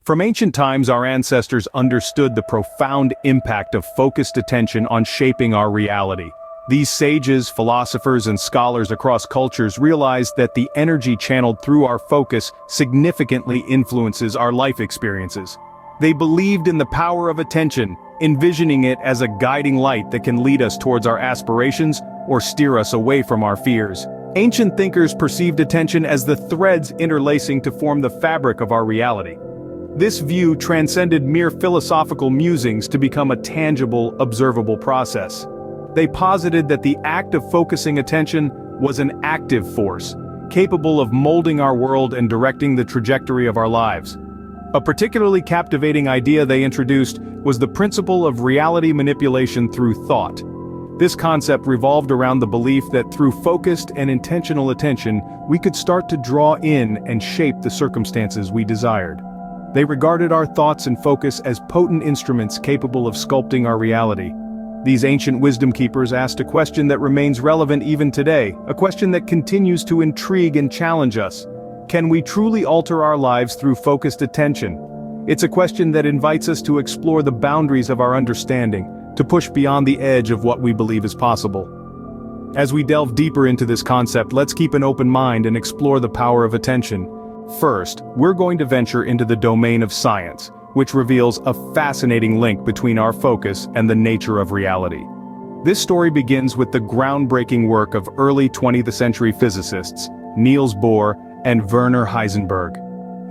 From ancient times, our ancestors understood the profound impact of focused attention on shaping our reality. These sages, philosophers, and scholars across cultures realized that the energy channeled through our focus significantly influences our life experiences. They believed in the power of attention, envisioning it as a guiding light that can lead us towards our aspirations or steer us away from our fears. Ancient thinkers perceived attention as the threads interlacing to form the fabric of our reality. This view transcended mere philosophical musings to become a tangible, observable process. They posited that the act of focusing attention was an active force, capable of molding our world and directing the trajectory of our lives. A particularly captivating idea they introduced was the principle of reality manipulation through thought. This concept revolved around the belief that through focused and intentional attention, we could start to draw in and shape the circumstances we desired. They regarded our thoughts and focus as potent instruments capable of sculpting our reality. These ancient wisdom keepers asked a question that remains relevant even today, a question that continues to intrigue and challenge us. Can we truly alter our lives through focused attention? It's a question that invites us to explore the boundaries of our understanding, to push beyond the edge of what we believe is possible. As we delve deeper into this concept, let's keep an open mind and explore the power of attention. First, we're going to venture into the domain of science, which reveals a fascinating link between our focus and the nature of reality. This story begins with the groundbreaking work of early 20th century physicists, Niels Bohr and Werner Heisenberg.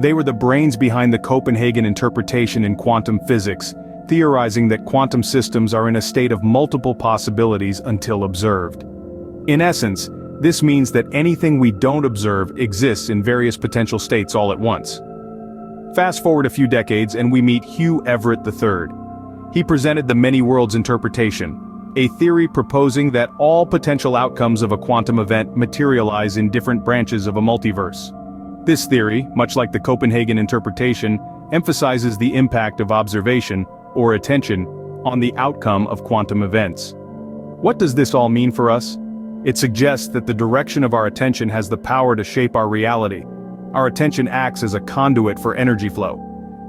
They were the brains behind the Copenhagen interpretation in quantum physics, theorizing that quantum systems are in a state of multiple possibilities until observed. In essence, this means that anything we don't observe exists in various potential states all at once. Fast forward a few decades and we meet Hugh Everett III. He presented the many worlds interpretation, a theory proposing that all potential outcomes of a quantum event materialize in different branches of a multiverse. This theory, much like the Copenhagen interpretation, emphasizes the impact of observation, or attention, on the outcome of quantum events. What does this all mean for us? It suggests that the direction of our attention has the power to shape our reality. Our attention acts as a conduit for energy flow.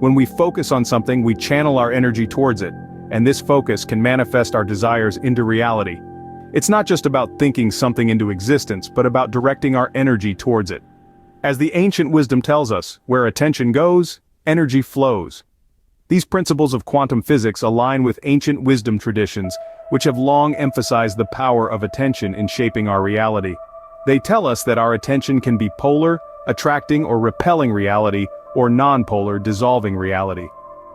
When we focus on something, we channel our energy towards it, and this focus can manifest our desires into reality. It's not just about thinking something into existence, but about directing our energy towards it. As the ancient wisdom tells us, where attention goes, energy flows. These principles of quantum physics align with ancient wisdom traditions, which have long emphasized the power of attention in shaping our reality. They tell us that our attention can be polar, attracting or repelling reality, or non-polar, dissolving reality.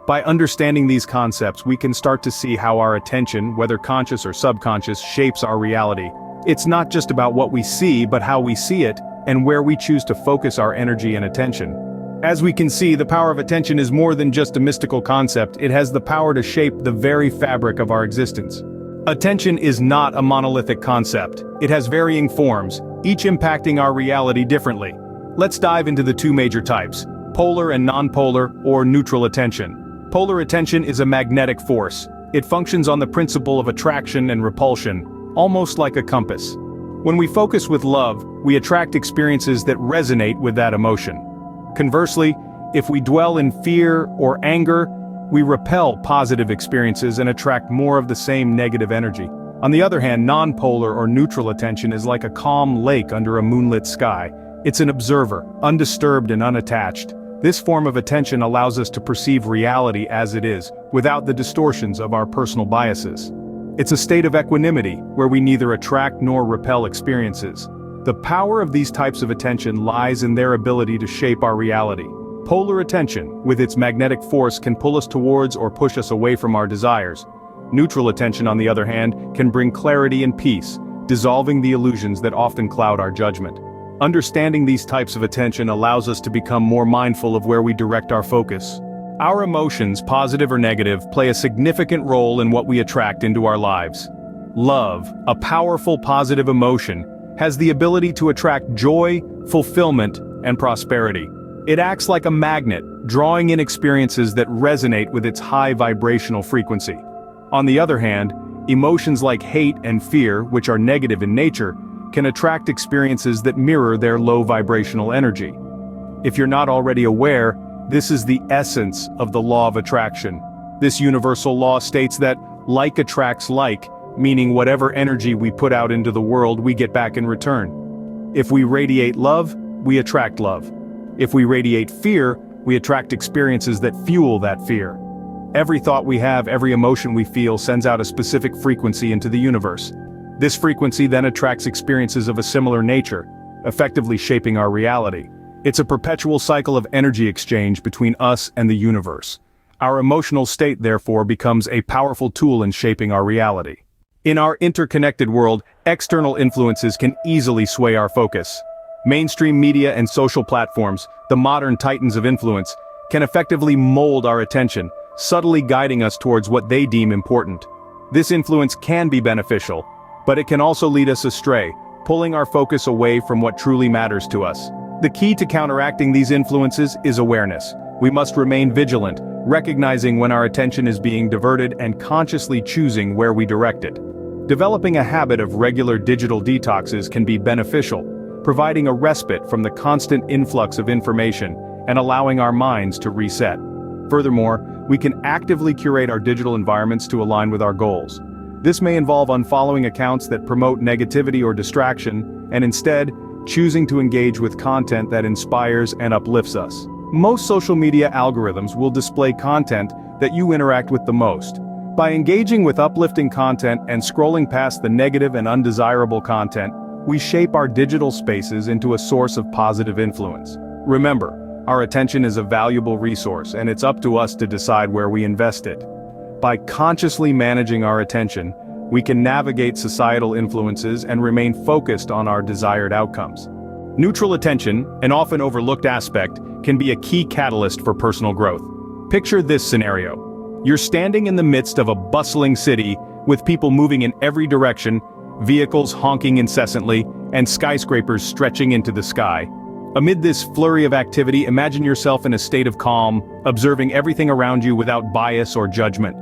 By understanding these concepts, we can start to see how our attention, whether conscious or subconscious, shapes our reality. It's not just about what we see, but how we see it, and where we choose to focus our energy and attention. As we can see, the power of attention is more than just a mystical concept. It has the power to shape the very fabric of our existence. Attention is not a monolithic concept. It has varying forms, each impacting our reality differently. Let's dive into the two major types, polar and non-polar, or neutral attention. Polar attention is a magnetic force. It functions on the principle of attraction and repulsion, almost like a compass. When we focus with love, we attract experiences that resonate with that emotion. Conversely, if we dwell in fear or anger, we repel positive experiences and attract more of the same negative energy. On the other hand, non-polar or neutral attention is like a calm lake under a moonlit sky. It's an observer, undisturbed and unattached. This form of attention allows us to perceive reality as it is, without the distortions of our personal biases. It's a state of equanimity, where we neither attract nor repel experiences. The power of these types of attention lies in their ability to shape our reality. Polar attention, with its magnetic force, can pull us towards or push us away from our desires. Neutral attention, on the other hand, can bring clarity and peace, dissolving the illusions that often cloud our judgment. Understanding these types of attention allows us to become more mindful of where we direct our focus. Our emotions, positive or negative, play a significant role in what we attract into our lives. Love, a powerful positive emotion, has the ability to attract joy, fulfillment, and prosperity. It acts like a magnet, drawing in experiences that resonate with its high vibrational frequency. On the other hand, emotions like hate and fear, which are negative in nature, can attract experiences that mirror their low vibrational energy. If you're not already aware, This is the essence of the law of attraction. This universal law states that like attracts like, meaning whatever energy we put out into the world we get back in return. If we radiate love, we attract love. If we radiate fear, we attract experiences that fuel that fear. Every thought we have, every emotion we feel sends out a specific frequency into the universe. This frequency then attracts experiences of a similar nature, effectively shaping our reality. It's a perpetual cycle of energy exchange between us and the universe. Our emotional state, therefore, becomes a powerful tool in shaping our reality. In our interconnected world, external influences can easily sway our focus. Mainstream media and social platforms, the modern titans of influence, can effectively mold our attention, subtly guiding us towards what they deem important. This influence can be beneficial, but it can also lead us astray, pulling our focus away from what truly matters to us. The key to counteracting these influences is awareness. We must remain vigilant, recognizing when our attention is being diverted and consciously choosing where we direct it. Developing a habit of regular digital detoxes can be beneficial, providing a respite from the constant influx of information and allowing our minds to reset. Furthermore, we can actively curate our digital environments to align with our goals. This may involve unfollowing accounts that promote negativity or distraction, and instead, choosing to engage with content that inspires and uplifts us. Most social media algorithms will display content that you interact with the most. By engaging with uplifting content and scrolling past the negative and undesirable content, we shape our digital spaces into a source of positive influence. Remember, our attention is a valuable resource, and it's up to us to decide where we invest it. By consciously managing our attention, we can navigate societal influences and remain focused on our desired outcomes. Neutral attention, an often overlooked aspect, can be a key catalyst for personal growth. Picture this scenario. You're standing in the midst of a bustling city, with people moving in every direction, vehicles honking incessantly, and skyscrapers stretching into the sky. Amid this flurry of activity, imagine yourself in a state of calm, observing everything around you without bias or judgment.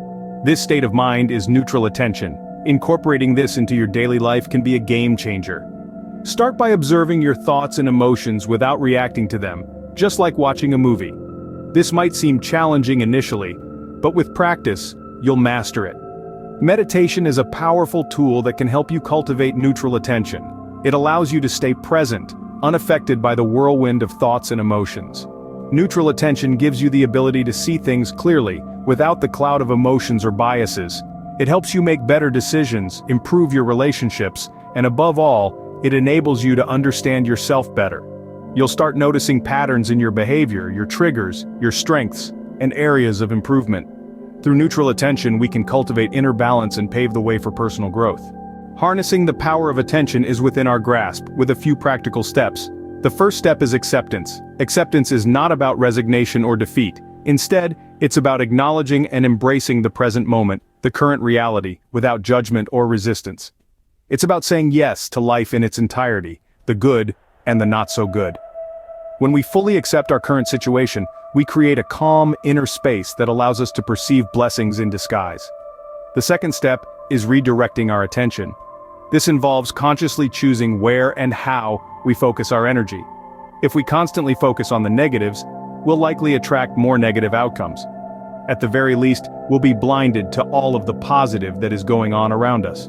This state of mind is neutral attention. Incorporating this into your daily life can be a game changer. Start by observing your thoughts and emotions without reacting to them, just like watching a movie. This might seem challenging initially, but with practice, you'll master it. Meditation is a powerful tool that can help you cultivate neutral attention. It allows you to stay present, unaffected by the whirlwind of thoughts and emotions. Neutral attention gives you the ability to see things clearly, without the cloud of emotions or biases. It helps you make better decisions, improve your relationships, and above all, it enables you to understand yourself better. You'll start noticing patterns in your behavior, your triggers, your strengths, and areas of improvement. Through neutral attention, we can cultivate inner balance and pave the way for personal growth. Harnessing the power of attention is within our grasp, with a few practical steps. The first step is acceptance. Acceptance is not about resignation or defeat. Instead, it's about acknowledging and embracing the present moment, the current reality, without judgment or resistance. It's about saying yes to life in its entirety, the good and the not so good. When we fully accept our current situation, we create a calm inner space that allows us to perceive blessings in disguise. The second step is redirecting our attention. This involves consciously choosing where and how we focus our energy. If we constantly focus on the negatives, we'll likely attract more negative outcomes. At the very least, we'll be blinded to all of the positive that is going on around us.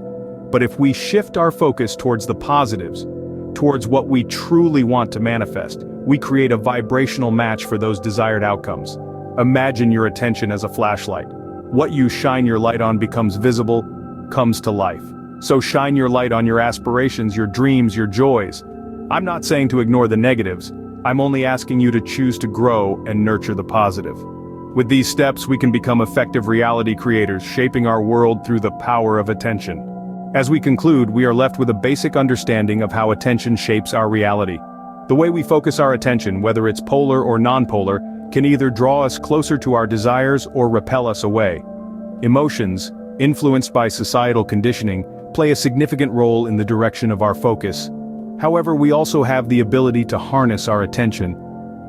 But if we shift our focus towards the positives, towards what we truly want to manifest, we create a vibrational match for those desired outcomes. Imagine your attention as a flashlight. What you shine your light on becomes visible, comes to life. So shine your light on your aspirations, your dreams, your joys. I'm not saying to ignore the negatives. I'm only asking you to choose to grow and nurture the positive. With these steps, we can become effective reality creators, shaping our world through the power of attention. As we conclude, we are left with a basic understanding of how attention shapes our reality. The way we focus our attention, whether it's polar or non-polar, can either draw us closer to our desires or repel us away. Emotions, influenced by societal conditioning, play a significant role in the direction of our focus. However, we also have the ability to harness our attention.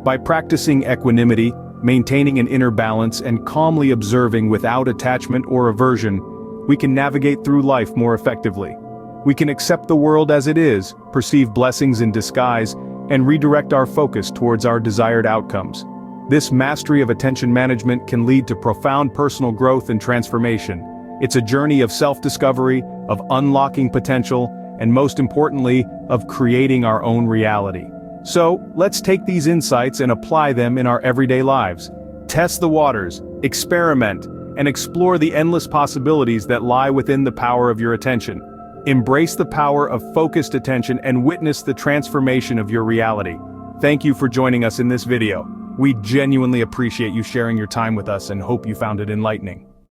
By practicing equanimity, maintaining an inner balance, and calmly observing without attachment or aversion, we can navigate through life more effectively. We can accept the world as it is, perceive blessings in disguise, and redirect our focus towards our desired outcomes. This mastery of attention management can lead to profound personal growth and transformation. It's a journey of self-discovery, of unlocking potential, and most importantly, of creating our own reality. So, let's take these insights and apply them in our everyday lives. Test the waters, experiment, and explore the endless possibilities that lie within the power of your attention. Embrace the power of focused attention and witness the transformation of your reality. Thank you for joining us in this video. We genuinely appreciate you sharing your time with us and hope you found it enlightening.